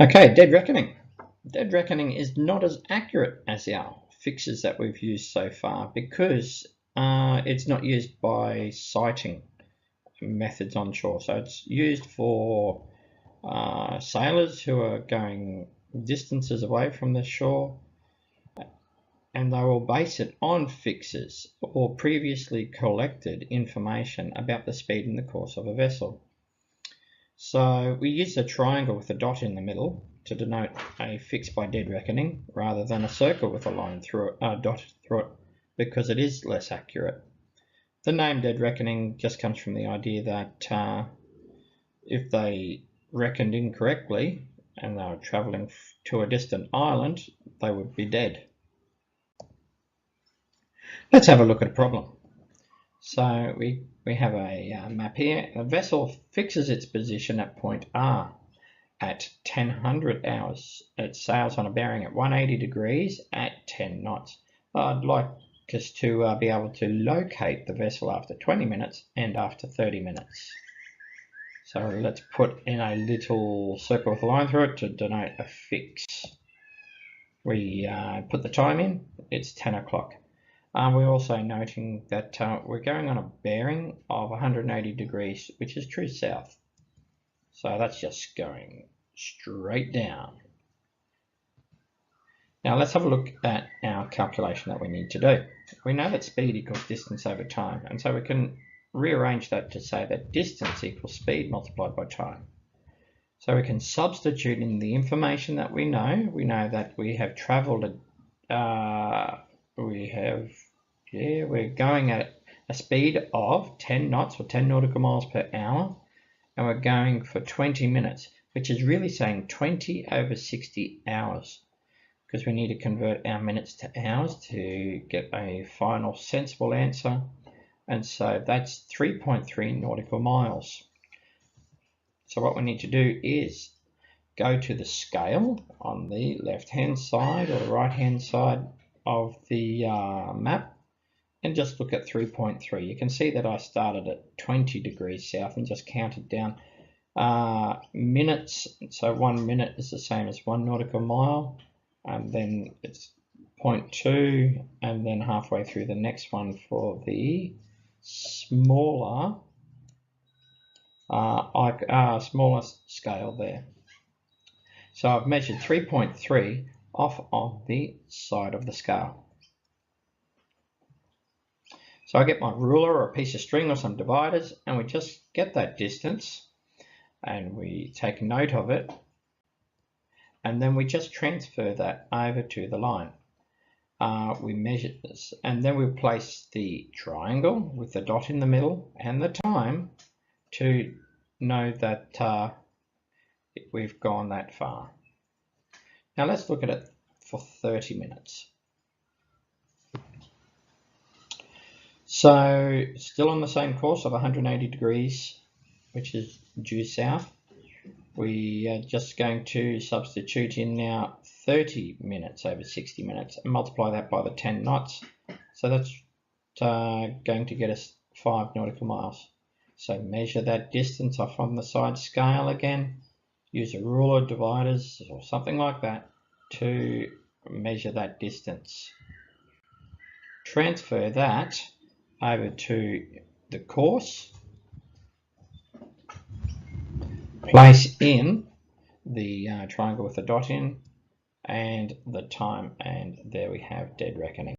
Okay, dead reckoning. Dead reckoning is not as accurate as our fixes that we've used so far because it's not used by sighting methods on shore. So it's used for sailors who are going distances away from the shore, and they will base it on fixes or previously collected information about the speed and the course of a vessel. So we use a triangle with a dot in the middle to denote a fix by dead reckoning rather than a circle with a line through it, a dot through it, because it is less accurate. The name dead reckoning just comes from the idea that if they reckoned incorrectly and they were travelling to a distant island, they would be dead. Let's have a look at a problem. So we have a map here. A vessel fixes its position at point R at 1000 hours. It sails on a bearing at 180 degrees at 10 knots. I'd like us to be able to locate the vessel after 20 minutes and after 30 minutes. So let's put in a little circle with a line through it to denote a fix. We put the time in, it's 10 o'clock. We're also noting that we're going on a bearing of 180 degrees, which is true south. So that's just going straight down. Now let's have a look at our calculation that we need to do. We know that speed equals distance over time, and so we can rearrange that to say that distance equals speed multiplied by time. So we can substitute in the information that we know. We know that we have travelled we're going at a speed of 10 knots or 10 nautical miles per hour, and we're going for 20 minutes, which is really saying 20 over 60 hours, because we need to convert our minutes to hours to get a final sensible answer, and so that's 3.3 nautical miles. So what we need to do is go to the scale on the left-hand side or the right-hand side of the map and just look at 3.3. You can see that I started at 20 degrees south and just counted down minutes. So 1 minute is the same as 1 nautical mile, and then it's 0.2, and then halfway through the next one for the smaller smaller scale there. So I've measured 3.3 off of the side of the scale. So I get my ruler or a piece of string or some dividers, and we just get that distance and we take note of it, and then we just transfer that over to the line. We measure this, and then we place the triangle with the dot in the middle and the time to know that we've gone that far. Now let's look at it for 30 minutes. So still on the same course of 180 degrees, which is due south. We are just going to substitute in now 30 minutes over 60 minutes and multiply that by the 10 knots. So that's going to get us 5 nautical miles. So measure that distance off on the side scale again. Use a ruler, dividers, or something like that to measure that distance. Transfer that over to the course. Place in the triangle with the dot in and the time, and there we have dead reckoning.